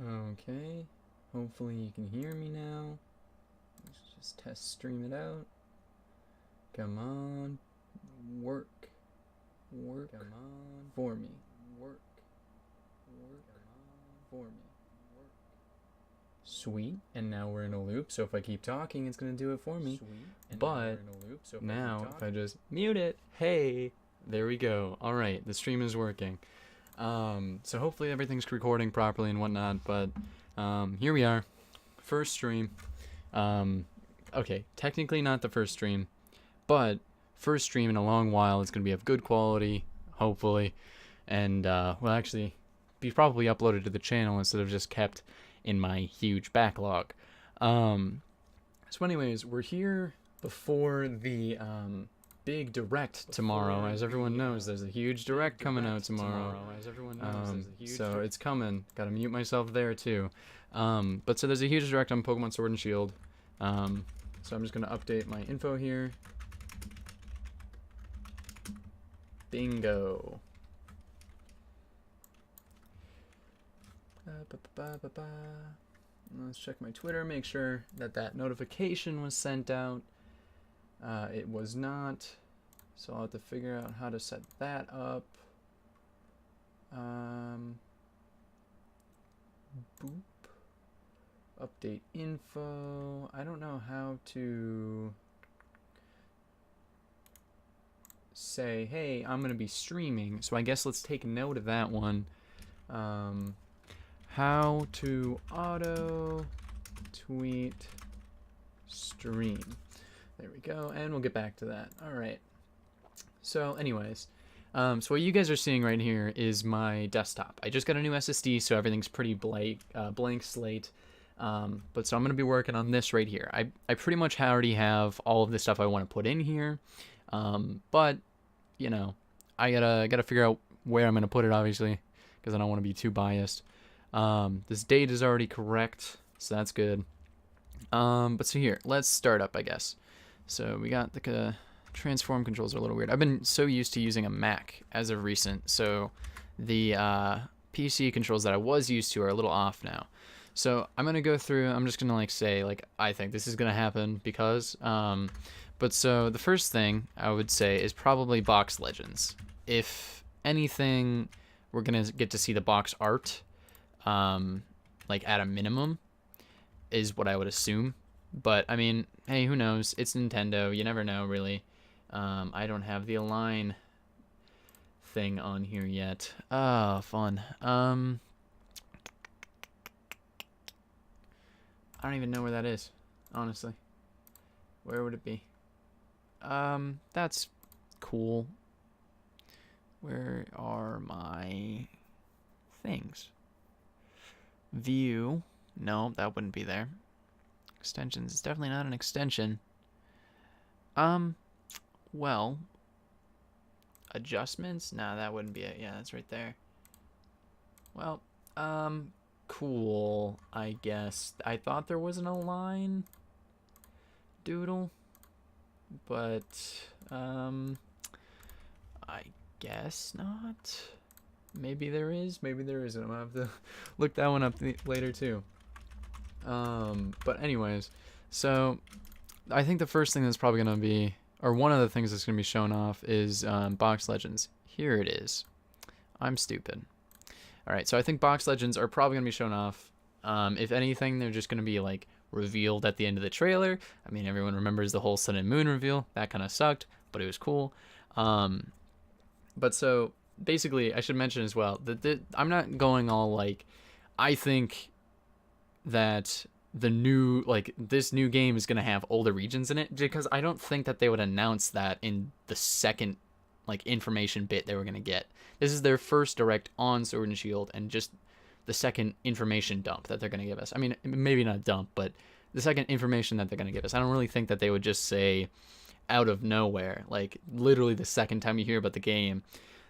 Okay, hopefully you can hear me now. Let's just test stream it out. Come on, work Come on for me. Work for me. Sweet, and now we're in a loop, so if I keep talking, it's gonna do it for me. But now, if I just mute it, hey, there we go. All right, the stream is working. So hopefully everything's recording properly and whatnot, but here we are, first stream. Okay, technically not the first stream, but first stream in a long while. It's gonna be of good quality, hopefully, and will actually be probably uploaded to the channel instead of just kept in my huge backlog. So anyways, we're here before the big direct tomorrow. As everyone knows, there's a huge direct coming out tomorrow. So it's coming. Gotta mute myself there too. But so there's a huge direct on Pokemon Sword and Shield. So I'm just gonna update my info here. Bingo. Let's check my Twitter, make sure that notification was sent out. It was not, so I'll have to figure out how to set that up. Boop. Update info. I don't know how to say, hey, I'm gonna be streaming, so I guess let's take note of that one. How to auto tweet stream. There we go, and we'll get back to that. All right. So anyways, so what you guys are seeing right here is my desktop. I just got a new SSD, so everything's pretty blank slate. But so I'm gonna be working on this right here. I pretty much already have all of the stuff I want to put in here. But you know, I gotta figure out where I'm gonna put it, obviously, because I don't want to be too biased. This date is already correct, so that's good. But so here, let's start up, I guess. So we got the transform controls are a little weird. I've been so used to using a Mac as of recent, so the PC controls that I was used to are a little off now. So I'm gonna go through. I'm just gonna say I think this is gonna happen because. But so the first thing I would say is probably box legends. If anything, we're gonna get to see the box art. At a minimum is what I would assume, but I mean, hey, who knows? It's Nintendo, you never know, really. I don't have the Align thing on here yet. Oh, fun. I don't even know where that is, honestly. Where would it be? That's cool. Where are my things? View. No, that wouldn't be there. Extensions. It's definitely not an extension. Well. Adjustments? Nah, that wouldn't be it. Yeah, that's right there. Well, cool, I guess. I thought there was an Align doodle, but, I guess not. Maybe there is, maybe there isn't. I'm gonna have to look that one up later too. But anyways, so I think the first thing that's probably gonna be, or one of the things that's gonna be shown off is box legends. Here it is. I'm stupid. All right, so I think box legends are probably gonna be shown off. If anything, they're just gonna be revealed at the end of the trailer. I mean, everyone remembers the whole Sun and Moon reveal. That kind of sucked, but it was cool. But so basically, I should mention as well that I'm not going all I think that the new this new game is gonna have older regions in it, because I don't think that they would announce that in the second information bit they were gonna get. This is their first direct on Sword and Shield, and just the second information dump that they're gonna give us. I mean, maybe not dump, but the second information that they're gonna give us. I don't really think that they would just say out of nowhere, literally the second time you hear about the game,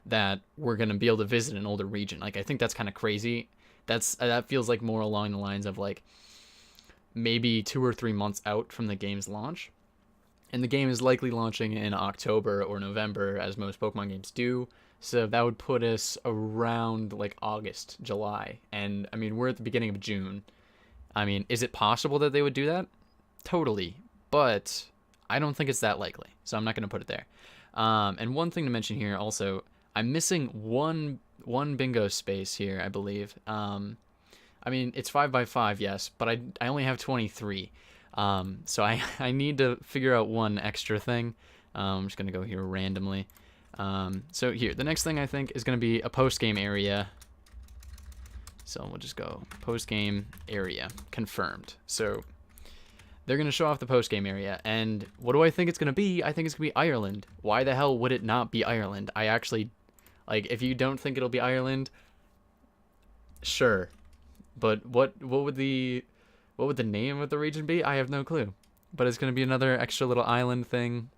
that we're gonna be able to visit an older region. I think that's kind of crazy. That feels more along the lines of maybe 2 or 3 months out from the game's launch, and the game is likely launching in October or November, as most Pokemon games do. So that would put us around like August, July. And I mean, we're at the beginning of June. I mean, is it possible that they would do that? Totally. But I don't think it's that likely. So I'm not going to put it there. And one thing to mention here also, I'm missing one bingo space here, I believe. I mean, it's 5 by 5, yes, but I only have 23. So I need to figure out one extra thing. I'm just going to go here randomly. So here, the next thing I think is going to be a post-game area. So we'll just go post-game area, confirmed. So they're going to show off the post-game area. And what do I think it's going to be? I think it's going to be Ireland. Why the hell would it not be Ireland? I actually, like, if you don't think it'll be Ireland, sure. But what would the name of the region be? I have no clue. But it's going to be another extra little island thing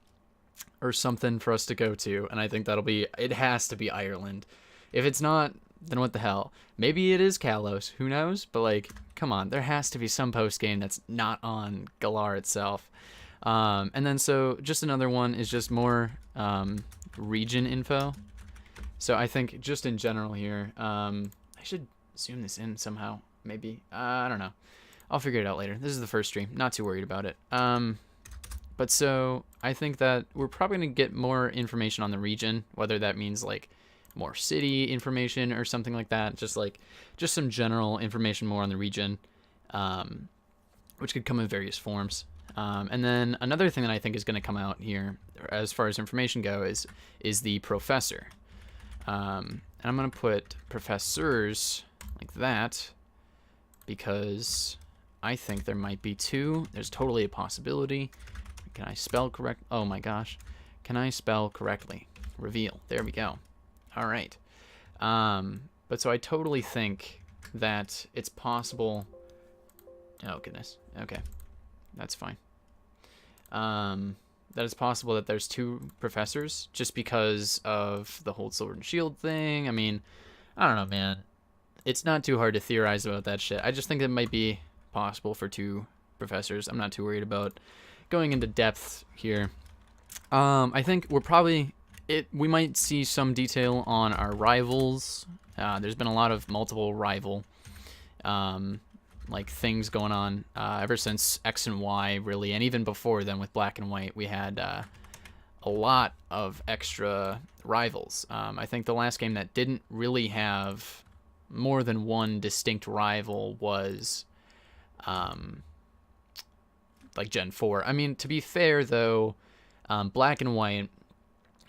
or something for us to go to. And I think it has to be Ireland. If it's not, then what the hell? Maybe it is Kalos. Who knows? But, like, come on. There has to be some post-game that's not on Galar itself. And then so just another one is just more region info. So I think just in general here, I should zoom this in somehow. Maybe. I don't know. I'll figure it out later. This is the first stream. Not too worried about it. But so I think that we're probably going to get more information on the region, whether that means like more city information or something like that. Just some general information more on the region, which could come in various forms. And then another thing that I think is going to come out here as far as information goes is the professor. And I'm going to put professors like that because I think there might be two. There's totally a possibility. Can I spell correct? Oh my gosh. Can I spell correctly? Reveal. There we go. All right. But so I totally think that it's possible. Oh, goodness. Okay. That's fine. That it's possible that there's two professors just because of the whole sword and shield thing. I mean, I don't know, man. It's not too hard to theorize about that shit. I just think it might be possible for two professors. I'm not too worried about going into depth here. I think we might see some detail on our rivals. There's been a lot of multiple rival like things going on ever since X and Y, really, and even before then with Black and White, we had a lot of extra rivals. I think the last game that didn't really have more than one distinct rival was like Gen 4. I mean, to be fair though, Black and White,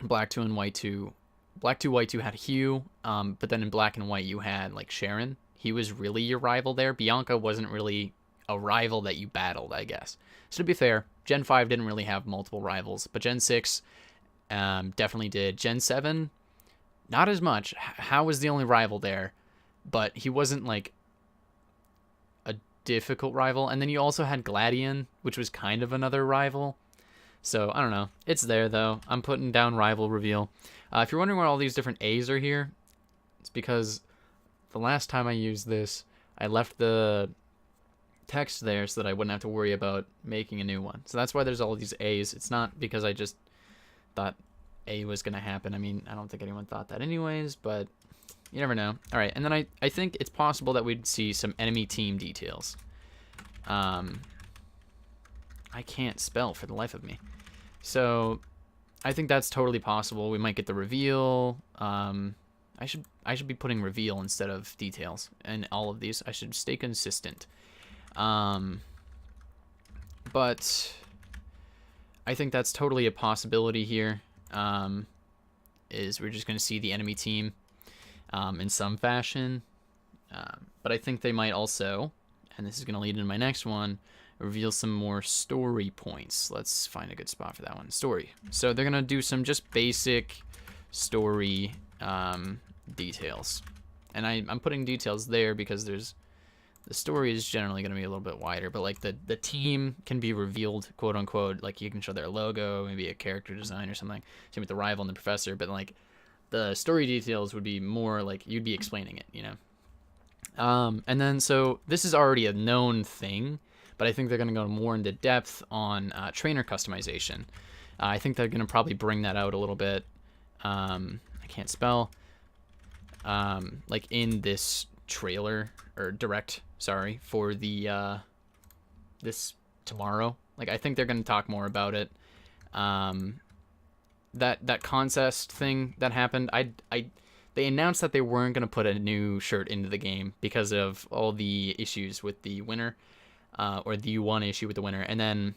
Black 2 and White 2, Black 2, White 2 had Hugh, but then in Black and White you had like Sharon. He was really your rival there. Bianca wasn't really a rival that you battled, I guess. So to be fair, Gen 5 didn't really have multiple rivals, but Gen 6 definitely did. Gen 7, not as much. Hao was the only rival there, but he wasn't like a difficult rival. And then you also had Gladian, which was kind of another rival. So I don't know. It's there though. I'm putting down rival reveal. If you're wondering why all these different A's are here, it's because the last time I used this, I left the text there so that I wouldn't have to worry about making a new one. So that's why there's all these A's. It's not because I just thought A was going to happen. I mean, I don't think anyone thought that anyways, but you never know. All right, and then I think it's possible that we'd see some enemy team details. I can't spell for the life of me. So I think that's totally possible. We might get the reveal. I should be putting reveal instead of details in all of these. I should stay consistent. But I think that's totally a possibility here. Is we're just going to see the enemy team in some fashion. But I think they might also, and this is going to lead into my next one, reveal some more story points. Let's find a good spot for that one. Story. So they're going to do some just basic story details. And I'm putting details there because the story is generally going to be a little bit wider, but like the team can be revealed, quote unquote, like you can show their logo, maybe a character design or something. Same with the rival and the professor, but like the story details would be more like you'd be explaining it, you know? And then so this is already a known thing, but I think they're going to go more into depth on trainer customization. I think they're going to probably bring that out a little bit. I I can't spell. Like in this trailer or direct, sorry, for the this tomorrow. Like I think they're gonna talk more about it. That contest thing that happened, they announced that they weren't gonna put a new shirt into the game because of all the issues with the winner, or the one issue with the winner, and then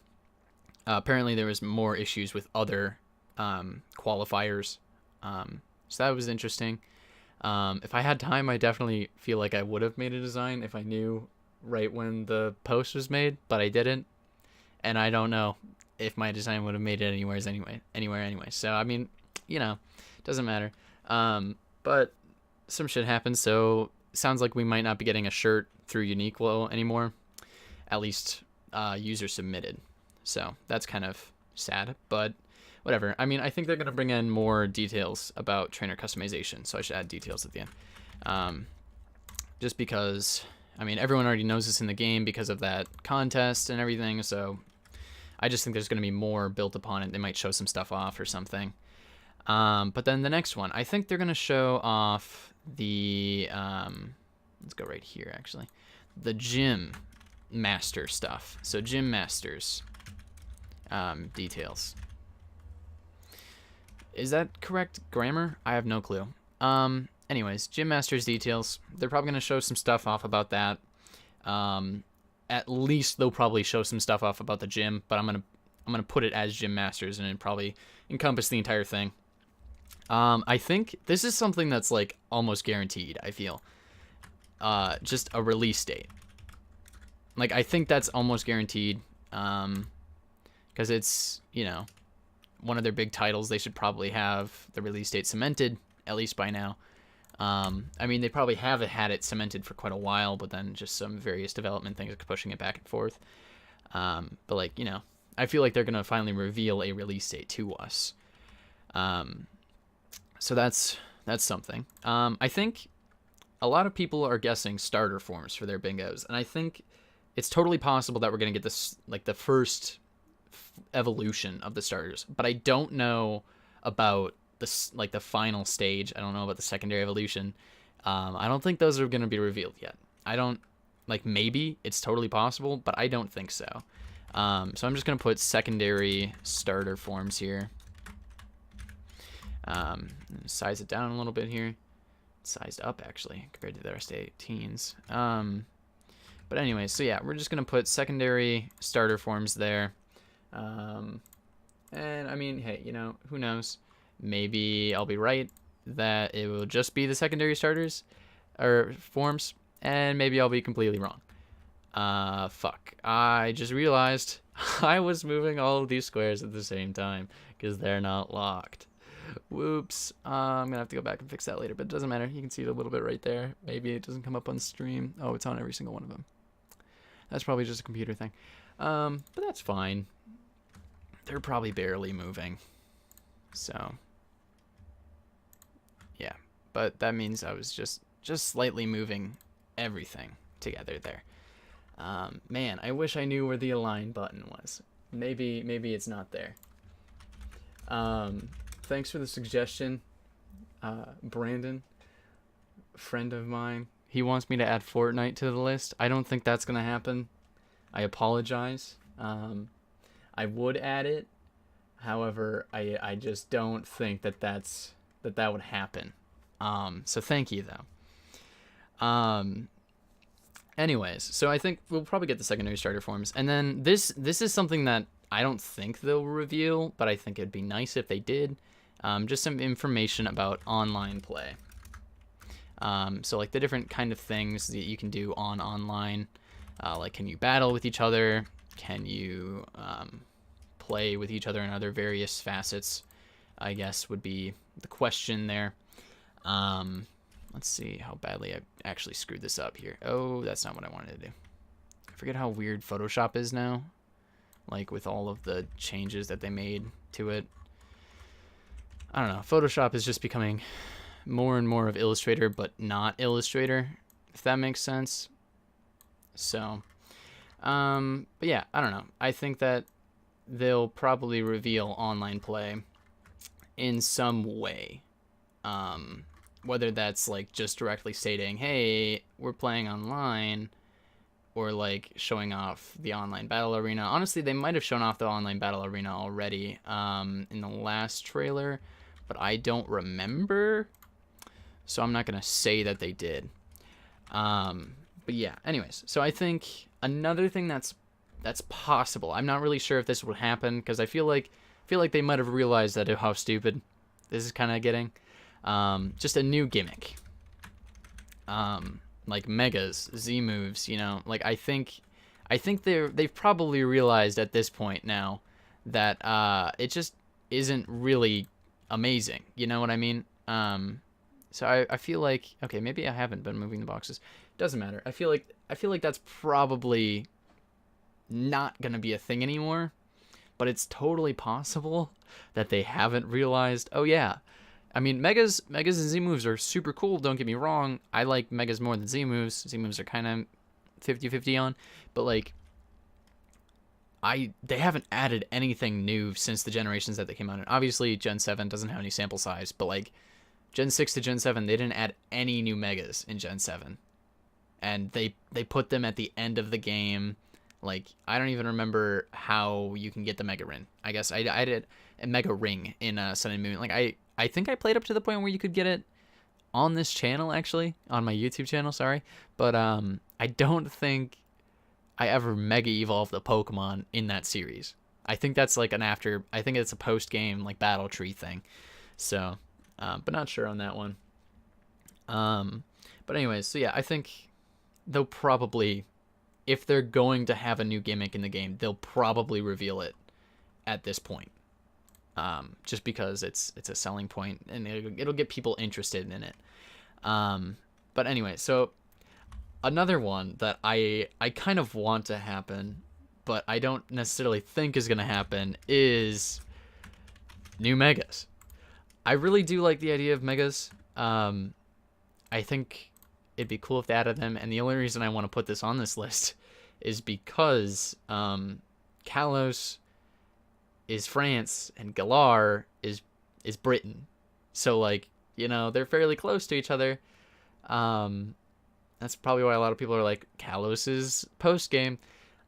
apparently there was more issues with other qualifiers. So that was interesting. If I had time, I definitely feel like I would have made a design if I knew right when the post was made, but I didn't, and I don't know if my design would have made it anywhere anyway. So I mean, you know, doesn't matter. But some shit happened, so sounds like we might not be getting a shirt through Uniqlo anymore, at least user submitted. So that's kind of sad, but whatever. I mean, I think they're going to bring in more details about trainer customization, so I should add details at the end. Just because, I mean, everyone already knows this in the game because of that contest and everything, so I just think there's going to be more built upon it. They might show some stuff off or something. But then the next one, I think they're going to show off the, let's go right here, actually, the gym master stuff. So gym masters details. Is that correct grammar? I have no clue. Anyways, gym masters details. They're probably going to show some stuff off about that. At least they'll probably show some stuff off about the gym, but I'm gonna put it as gym masters and it probably encompass the entire thing. I think this is something that's like almost guaranteed, I feel. Just a release date. Like I think that's almost guaranteed. Because it's, you know, one of their big titles. They should probably have the release date cemented, at least by now. I mean, they probably have had it cemented for quite a while, but then just some various development things are pushing it back and forth. But like, you know, I feel like they're going to finally reveal a release date to us. So that's something. I think a lot of people are guessing starter forms for their bingos, and I think it's totally possible that we're going to get this, like the first evolution of the starters, but I don't know about this, like the final stage. I don't know about the secondary evolution. I don't think those are going to be revealed yet. I don't, like, maybe it's totally possible, but I don't think so. So I'm just going to put secondary starter forms here. Size it down a little bit here. It's sized up actually compared to the rest of 18s. But anyway, so yeah, we're just going to put secondary starter forms there. And I mean, hey, you know, who knows? Maybe I'll be right that it will just be the secondary starters or forms, and maybe I'll be completely wrong. Fuck. I just realized I was moving all of these squares at the same time because they're not locked. Whoops. I'm gonna have to go back and fix that later, but it doesn't matter. You can see it a little bit right there. Maybe it doesn't come up on stream. Oh, it's on every single one of them. That's probably just a computer thing. But that's fine. They're probably barely moving. So yeah, but that means I was just slightly moving everything together there. Man, I wish I knew where the align button was. Maybe it's not there. Thanks for the suggestion, Brandon, friend of mine. He wants me to add Fortnite to the list. I don't think that's gonna happen. I apologize. I would add it. However, I just don't think that would happen. So thank you though. Anyways, so I think we'll probably get the secondary starter forms, and then this is something that I don't think they'll reveal, but I think it'd be nice if they did. Just some information about online play. So like the different kind of things that you can do online. Like, can you battle with each other? Can you play with each other in other various facets, I guess would be the question there. Let's see how badly I actually screwed this up here. Oh, that's not what I wanted to do. I forget how weird Photoshop is now, like with all of the changes that they made to it. I don't know. Photoshop is just becoming more and more of Illustrator, but not Illustrator, if that makes sense. So, but yeah, I don't know. I think that they'll probably reveal online play in some way. Whether that's like just directly stating, hey, we're playing online, or like showing off the online battle arena. Honestly, they might have shown off the online battle arena already in the last trailer, but I don't remember, so I'm not gonna say that they did. But yeah, anyways, so I think another thing that's possible. I'm not really sure if this would happen, because I feel like they might have realized that how stupid this is kind of getting. Just a new gimmick. Like megas, Z moves, you know, like I think they've probably realized at this point now that it just isn't really amazing. You know what I mean? So I feel like, okay, maybe I haven't been moving the boxes. Doesn't matter. I feel like that's probably not gonna be a thing anymore, but it's totally possible that they haven't realized. Oh yeah, I mean, Megas and Z moves are super cool, don't get me wrong. I like Megas more than Z moves. Z moves are kind of 50-50 on, but like they haven't added anything new since the generations that they came out in. Obviously, Gen 7 doesn't have any sample size, but like Gen 6 to Gen 7, they didn't add any new Megas in Gen 7. And they put them at the end of the game. Like, I don't even remember how you can get the Mega Ring. I guess I did a Mega Ring in Sun and Moon. Like, I think I played up to the point where you could get it on this channel, actually. On my YouTube channel, sorry. But I don't think I ever Mega Evolved the Pokemon in that series. I think that's like I think it's a post-game, like, battle tree thing. So, but not sure on that one. But anyways, so yeah, I think they'll probably, if they're going to have a new gimmick in the game, they'll probably reveal it at this point. Just because it's a selling point and it'll get people interested in it. But anyway, so another one that I kind of want to happen, but I don't necessarily think is going to happen, is new Megas. I really do like the idea of Megas. I think it'd be cool if they added them, and the only reason I want to put this on this list is because Kalos is France and Galar is Britain. So, like, you know, they're fairly close to each other. That's probably why a lot of people are like, Kalos is post-game.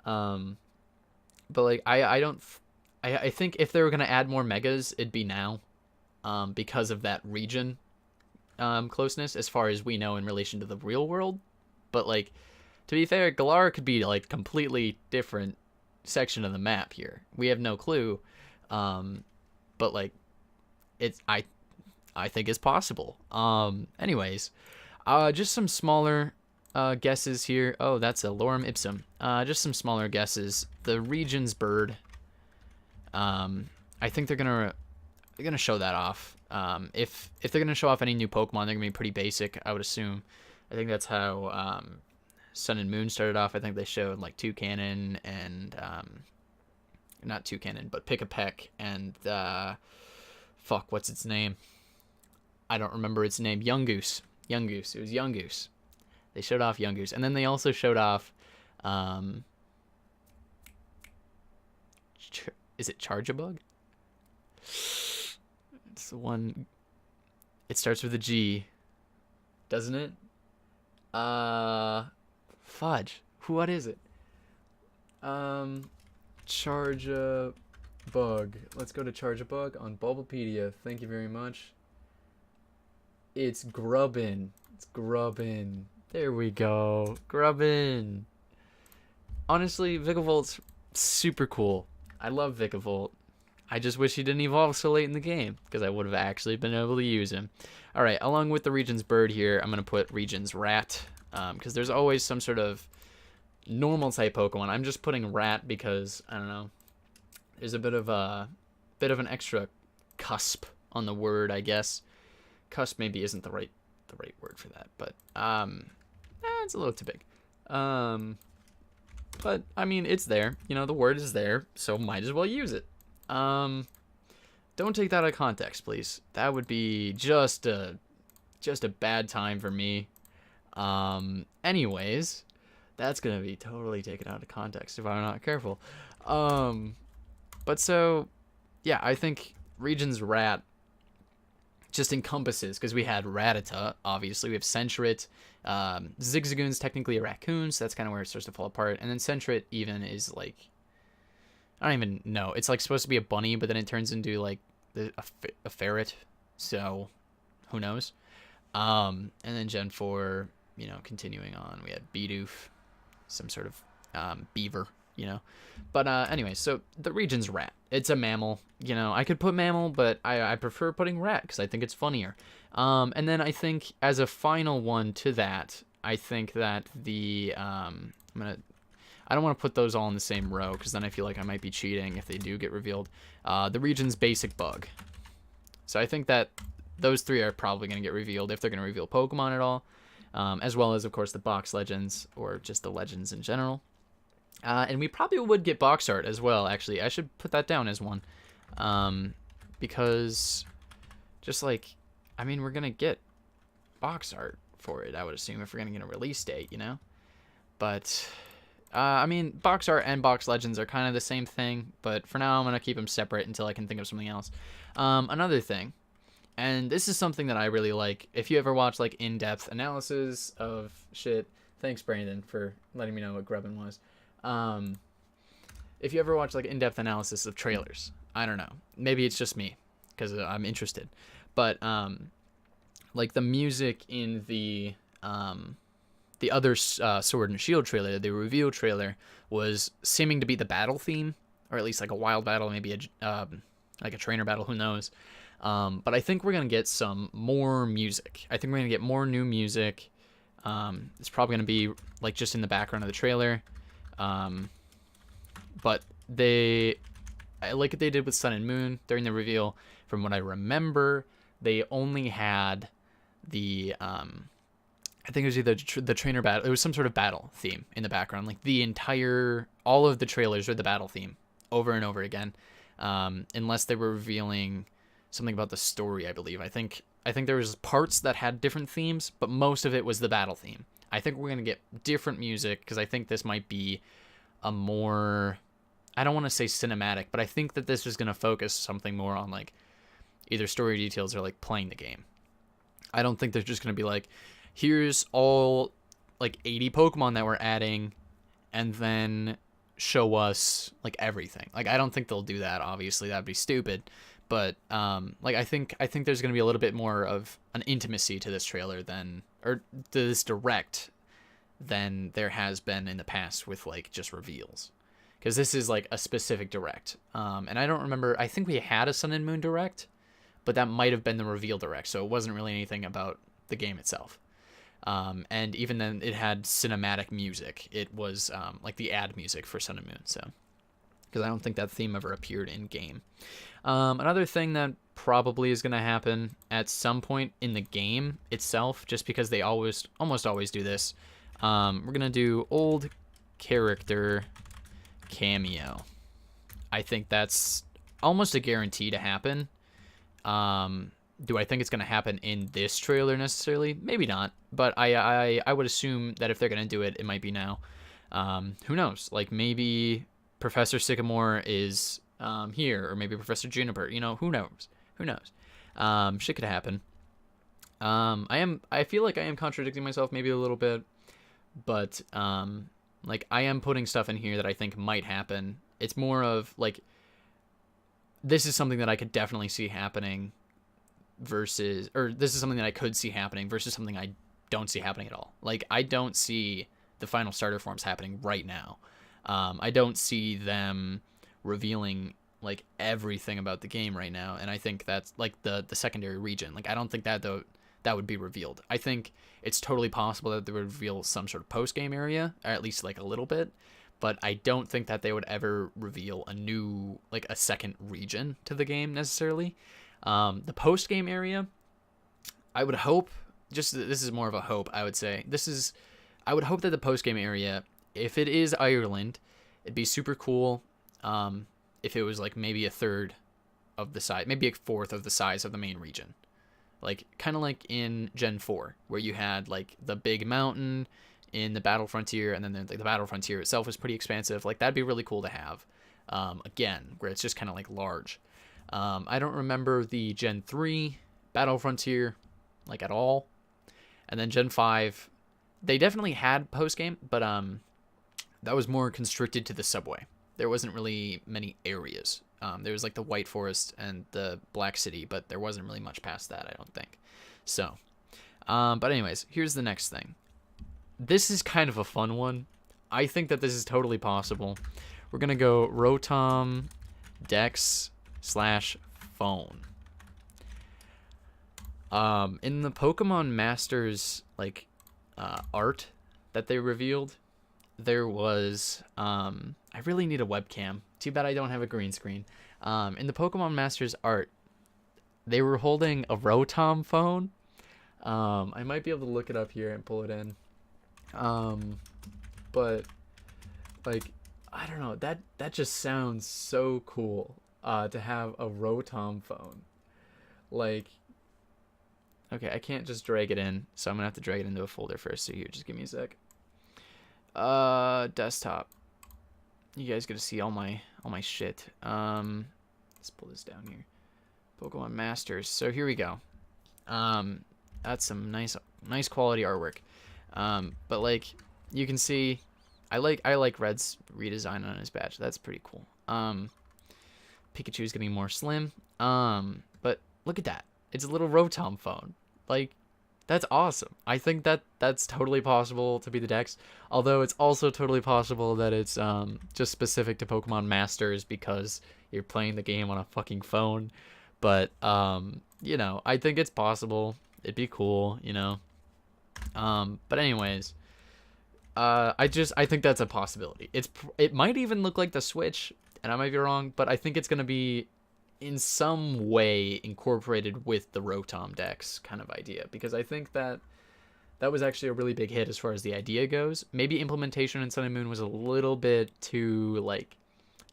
But, like, I think if they were going to add more Megas, it'd be now. Because of that region closeness, as far as we know in relation to the real world. But, like, to be fair, Galar could be, like, completely different section of the map here. We have no clue. But, like, I think it's possible. Anyways, just some smaller guesses here. Oh, that's a Lorem Ipsum. Just some smaller guesses. The region's bird. I think they're gonna show that off. If they're gonna show off any new Pokemon, they're gonna be pretty basic, I would assume. I think that's how Sun and Moon started off. I think they showed like Toucannon and not Toucannon, but Pick-a-Peck and what's its name? I don't remember its name. Yungoos. It was Yungoos. They showed off Yungoos, and then they also showed off. Is it Charjabug? It's the one. It starts with a G, doesn't it? Fudge. What is it? Charjabug. Let's go to Charjabug on Bulbapedia. Thank you very much. It's Grubbin. There we go. Grubbin. Honestly, Vikavolt super cool. I love Vikavolt. I just wish he didn't evolve so late in the game, because I would have actually been able to use him. Alright, along with the Region's Bird here, I'm going to put Region's Rat, because there's always some sort of normal type Pokemon. I'm just putting Rat because, I don't know, there's a bit of an extra cusp on the word, I guess. Cusp maybe isn't the right word for that, but it's a little too big. But I mean, it's there. You know, the word is there, so might as well use it. Don't take that out of context, please. That would be just a bad time for me. Anyways, that's gonna be totally taken out of context if I'm not careful. But so, yeah, I think Region's Rat just encompasses, because we had Rattata, obviously, we have Sentret, Zigzagoon's technically a raccoon, so that's kind of where it starts to fall apart, and then Sentret even is like, I don't even know, it's like supposed to be a bunny, but then it turns into like a ferret, so who knows. And then Gen 4, you know, continuing on, we had Bidoof, some sort of beaver, you know. But anyway, so the region's rat. It's a mammal, you know. I could put mammal, but I prefer putting rat because I think it's funnier. And then I think as a final one to that, I think that the I don't want to put those all in the same row because then I feel like I might be cheating if they do get revealed. The region's basic bug. So I think that those three are probably going to get revealed if they're going to reveal Pokemon at all, as well as, of course, the box legends or just the legends in general. And we probably would get box art as well, actually. I should put that down as one. Because just like, I mean, we're going to get box art for it, I would assume, if we're going to get a release date, you know? But, I mean, box art and box legends are kind of the same thing, but for now I'm going to keep them separate until I can think of something else. Another thing, and this is something that I really like. If you ever watch, like, in-depth analysis of shit, thanks, Brandon, for letting me know what grubbin was. If you ever watch like in-depth analysis of trailers, I don't know, maybe it's just me because I'm interested, but like the music in the other Sword and Shield trailer, the reveal trailer, was seeming to be the battle theme, or at least like a wild battle, maybe like a trainer battle, who knows. But I think we're gonna get some more music. I think we're gonna get more new music. It's probably gonna be like just in the background of the trailer. But like they did with Sun and Moon during the reveal, from what I remember, they only had the, I think it was either the trainer battle, it was some sort of battle theme in the background, like all of the trailers were the battle theme over and over again, unless they were revealing something about the story, I believe. I think there was parts that had different themes, but most of it was the battle theme. I think we're going to get different music because I think this might be a more, I don't want to say cinematic, but I think that this is going to focus something more on like either story details or like playing the game. I don't think they're just going to be like, here's all like 80 Pokemon that we're adding and then show us like everything. Like, I don't think they'll do that. Obviously, that'd be stupid. But like I think there's going to be a little bit more of an intimacy to this trailer to this direct than there has been in the past with like just reveals, because this is like a specific direct. And I don't remember. I think we had a Sun and Moon direct, but that might have been the reveal direct, so it wasn't really anything about the game itself. And even then, it had cinematic music. It was like the ad music for Sun and Moon. So, because I don't think that theme ever appeared in game. Another thing that probably is going to happen at some point in the game itself, just because they almost always do this, we're going to do old character cameo. I think that's almost a guarantee to happen. Do I think it's going to happen in this trailer necessarily? Maybe not, but I would assume that if they're going to do it, it might be now. Who knows? Like, maybe Professor Sycamore is here, or maybe Professor Juniper. You know, who knows? Shit could happen. I feel like I am contradicting myself maybe a little bit, but like I am putting stuff in here that I think might happen. It's more of like, this is something that I could definitely see happening versus, or this is something that I could see happening versus something I don't see happening at all. Like, I don't see the final starter forms happening right now. I don't see them revealing like everything about the game right now, and I think that's like the secondary region. Like, I don't think that would be revealed. I think it's totally possible that they would reveal some sort of post-game area, or at least like a little bit, but I don't think that they would ever reveal a new, like a second region to the game necessarily. The post-game area, I would hope, this is more of a hope, I would say. I would hope that the post-game area, if it is Ireland, it'd be super cool if it was like maybe a third of the size, maybe a fourth of the size of the main region. Like, kind of like in Gen 4, where you had like the big mountain in the Battle Frontier, and then the Battle Frontier itself was pretty expansive. Like, that'd be really cool to have. Again, where it's just kind of like large. I don't remember the Gen 3 Battle Frontier, like, at all. And then Gen 5, they definitely had post-game, but that was more constricted to the subway. There wasn't really many areas. There was, like, the White Forest and the Black City, but there wasn't really much past that, I don't think. So, but anyways, here's the next thing. This is kind of a fun one. I think that this is totally possible. We're going to go Rotom Dex / phone. In the Pokemon Masters, like, art that they revealed, there was, I really need a webcam. Too bad I don't have a green screen. In the Pokemon Masters art, they were holding a Rotom phone. I might be able to look it up here and pull it in. But, like, I don't know, that just sounds so cool, to have a Rotom phone. Like, okay, I can't just drag it in, so I'm gonna have to drag it into a folder first. So here, just give me a sec. Desktop. You guys get to see all my shit. Let's pull this down here. Pokemon Masters. So here we go. That's some nice quality artwork. But like you can see, I like Red's redesign on his badge. That's pretty cool. Pikachu's getting more slim. But look at that. It's a little Rotom phone. Like, that's awesome. I think that's totally possible to be the Dex. Although it's also totally possible that it's just specific to Pokemon Masters because you're playing the game on a fucking phone. But you know, I think it's possible. It'd be cool, you know. But anyways, I think that's a possibility. It might even look like the Switch, and I might be wrong, but I think it's gonna be in some way incorporated with the Rotom Dex kind of idea, because I think that was actually a really big hit as far as the idea goes. Maybe implementation in Sun and Moon was a little bit too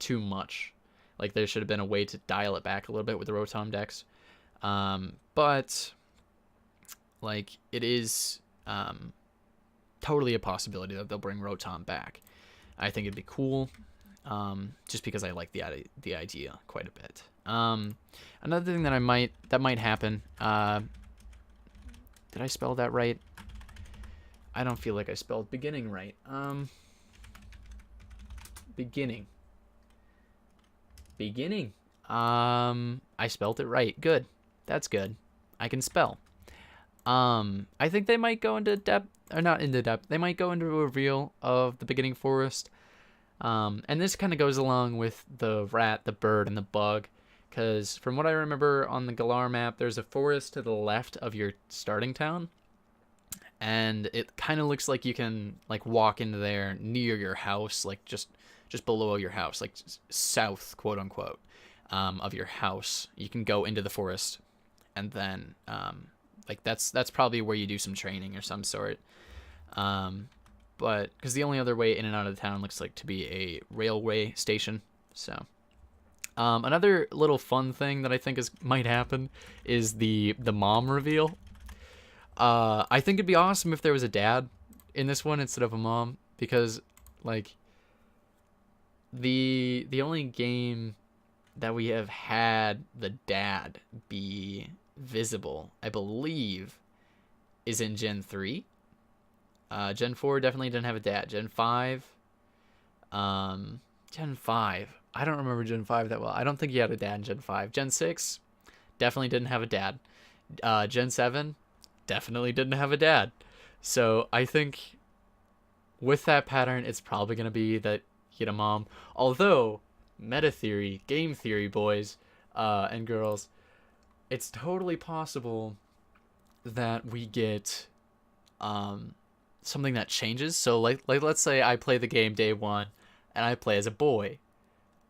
much. Like, there should have been a way to dial it back a little bit with the Rotom Dex. But like, it is totally a possibility that they'll bring Rotom back. I think it'd be cool, just because I like the idea quite a bit. Another thing that might happen. Did I spell that right? I don't feel like I spelled beginning right. Beginning. I spelled it right. Good. That's good. I can spell. I think they might go into depth, or not into depth. They might go into a reveal of the beginning forest. And this kind of goes along with the rat, the bird, and the bug. Because from what I remember on the Galar map, there's a forest to the left of your starting town. And it kind of looks like you can, like, walk into there near your house, like just below your house, like south, quote unquote, of your house. You can go into the forest, and then like that's probably where you do some training or some sort. But because the only other way in and out of the town looks like to be a railway station. So another little fun thing that I think might happen is the mom reveal. I think it'd be awesome if there was a dad in this one instead of a mom, because like the only game that we have had the dad be visible, I believe, is in Gen 3. Gen 4 definitely didn't have a dad. Gen 5, I don't remember Gen 5 that well. I don't think he had a dad in Gen 5. Gen 6 definitely didn't have a dad. Gen 7 definitely didn't have a dad. So I think with that pattern, it's probably going to be that you get a mom. Although, meta theory, game theory, boys and girls, it's totally possible that we get something that changes. So like let's say I play the game day one and I play as a boy.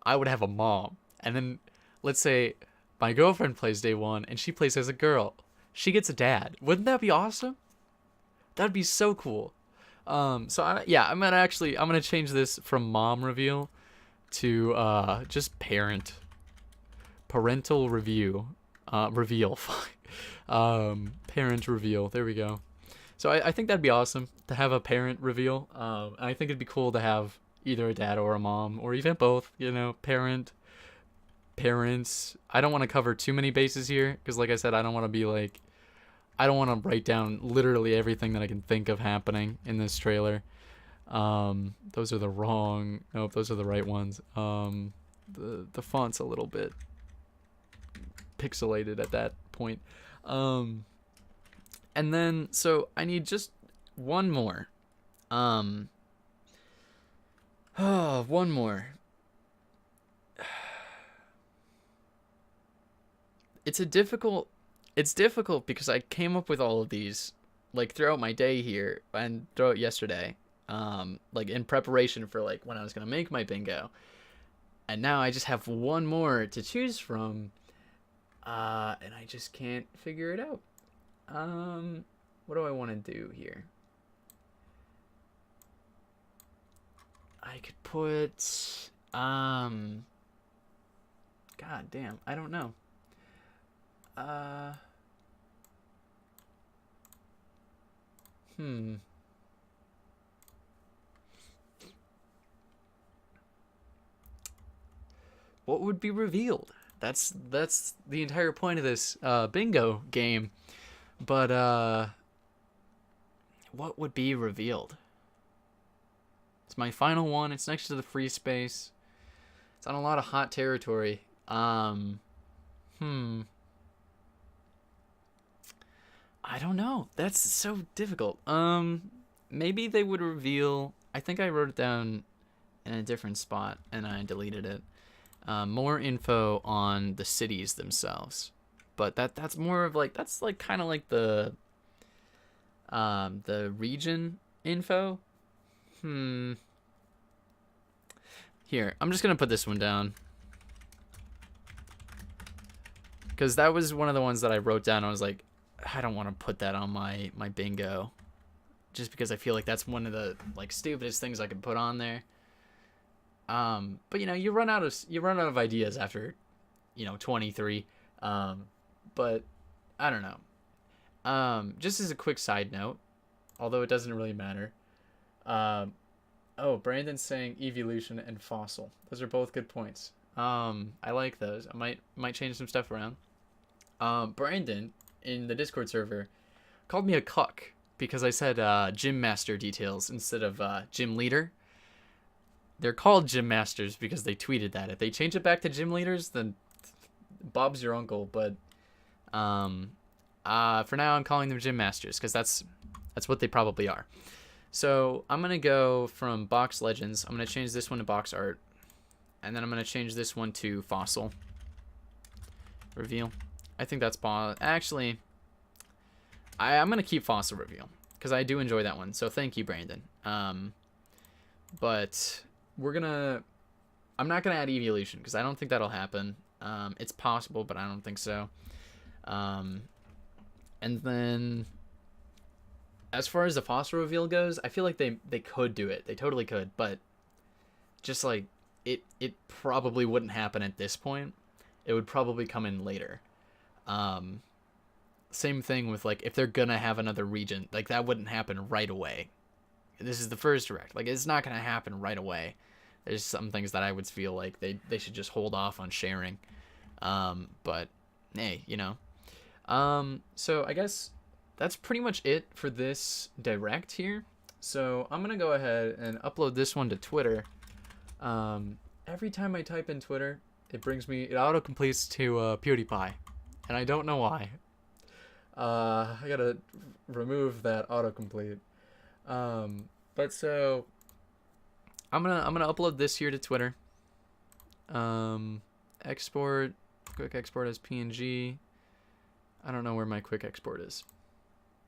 I would have a mom. And then let's say my girlfriend plays day one and she plays as a girl. She gets a dad. Wouldn't that be awesome? That'd be so cool. So I'm gonna change this from mom reveal to just parental reveal. Parent reveal. There we go. So I think that'd be awesome to have a parent reveal. I think it'd be cool to have either a dad or a mom, or even both. You know, parent, parents. I don't want to cover too many bases here because, like I said, I don't want to be like, I don't want to write down literally everything that I can think of happening in this trailer. Those are the wrong. Nope, those are the right ones. The font's a little bit pixelated at that point. And then so I need just one more. One more. It's difficult because I came up with all of these like throughout my day here and throughout yesterday. Like in preparation for like when I was gonna make my bingo. And now I just have one more to choose from. And I just can't figure it out. What do I want to do here? I could put, God damn, I don't know. What would be revealed? That's the entire point of this bingo game. But what would be revealed? It's my final one. It's next to the free space. It's on a lot of hot territory. I don't know. That's so difficult. Maybe they would reveal. I think I wrote it down in a different spot and I deleted it. More info on the cities themselves, but that's more of like that's like kind of like the region info. Here, I'm just gonna put this one down because that was one of the ones that I wrote down. I was like, I don't want to put that on my bingo, just because I feel like that's one of the like stupidest things I could put on there. But you know, you run out of ideas after, 23. But I don't know. Just as a quick side note, although it doesn't really matter. Oh, Brandon's saying evolution and fossil. Those are both good points. I like those. I might change some stuff around. Brandon in the Discord server called me a cuck because I said gym master details instead of gym leader. They're called gym masters because they tweeted that. If they change it back to gym leaders, then Bob's your uncle. But for now, I'm calling them gym masters because that's what they probably are. So I'm gonna go from box legends. I'm gonna change this one to box art, and then I'm gonna change this one to fossil reveal. I think that's actually. I'm gonna keep fossil reveal because I do enjoy that one. So thank you, Brandon. But I'm not gonna add evolution because I don't think that'll happen. It's possible, but I don't think so. And then as far as the fossil reveal goes, I feel like they could do it. They totally could, but just like it probably wouldn't happen at this point. It would probably come in later. Same thing with like if they're gonna have another region, like that wouldn't happen right away. This is the first direct. Like it's not gonna happen right away. There's some things that I would feel like they should just hold off on sharing. But hey, So I guess that's pretty much it for this direct here. So I'm gonna go ahead and upload this one to Twitter. Every time I type in Twitter, it auto-completes to PewDiePie, and I don't know why. I gotta remove that autocomplete. But so I'm gonna upload this here to Twitter. Quick export as PNG. I don't know where my quick export is.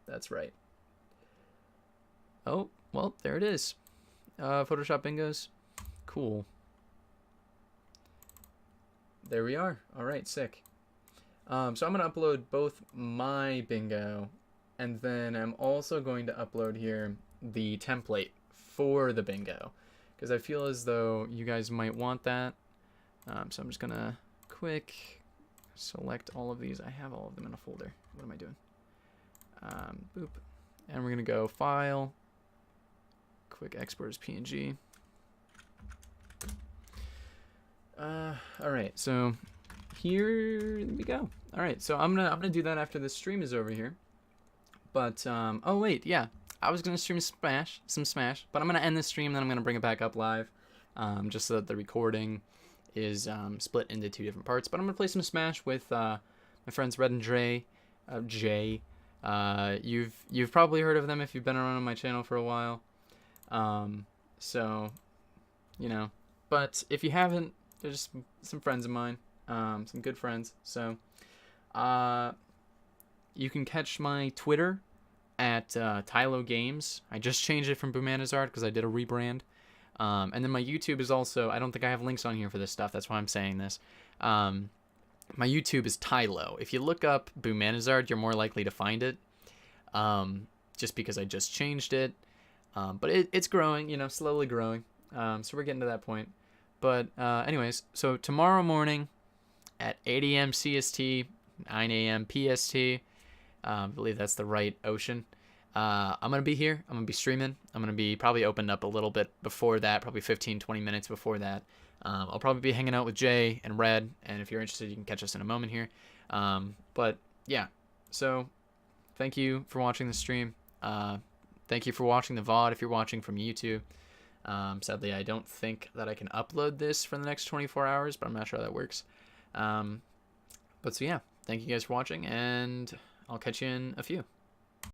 That's right. Oh, well, there it is. Photoshop bingos. Cool. There we are. All right, sick. So I'm going to upload both my bingo, and then I'm also going to upload here the template for the bingo, because I feel as though you guys might want that. So I'm just going to quick select all of these. I have all of them in a folder. What am I doing? Boop. And we're going to go File, Quick Export as PNG. All right, so here we go. All right, so I'm gonna do that after this stream is over here. But oh wait, yeah, I was gonna stream some Smash, but I'm gonna end the stream, then I'm gonna bring it back up live, just so that the recording is split into 2 different parts. But I'm gonna play some Smash with my friends Red and Jay. You've probably heard of them if you've been around on my channel for a while. So, you know, but if you haven't, they're just some friends of mine, some good friends. So, you can catch my Twitter at Tylo Games. I just changed it from Boomanazard because I did a rebrand. And then my YouTube is also, I don't think I have links on here for this stuff. That's why I'm saying this. My YouTube is Tylo. If you look up Boomanazard, you're more likely to find it. Just because I just changed it. But it's growing, you know, slowly growing. So we're getting to that point. But anyways, so tomorrow morning at 8 a.m. CST, 9 a.m. PST, I believe that's the right ocean. I'm going to be here. I'm going to be streaming. I'm going to be probably opened up a little bit before that, probably 15-20 minutes before that. I'll probably be hanging out with Jay and Red, and if you're interested, you can catch us in a moment here. But yeah, so thank you for watching the stream. Thank you for watching the VOD if you're watching from YouTube. Sadly, I don't think that I can upload this for the next 24 hours, but I'm not sure how that works. But so yeah, thank you guys for watching, and I'll catch you in a few.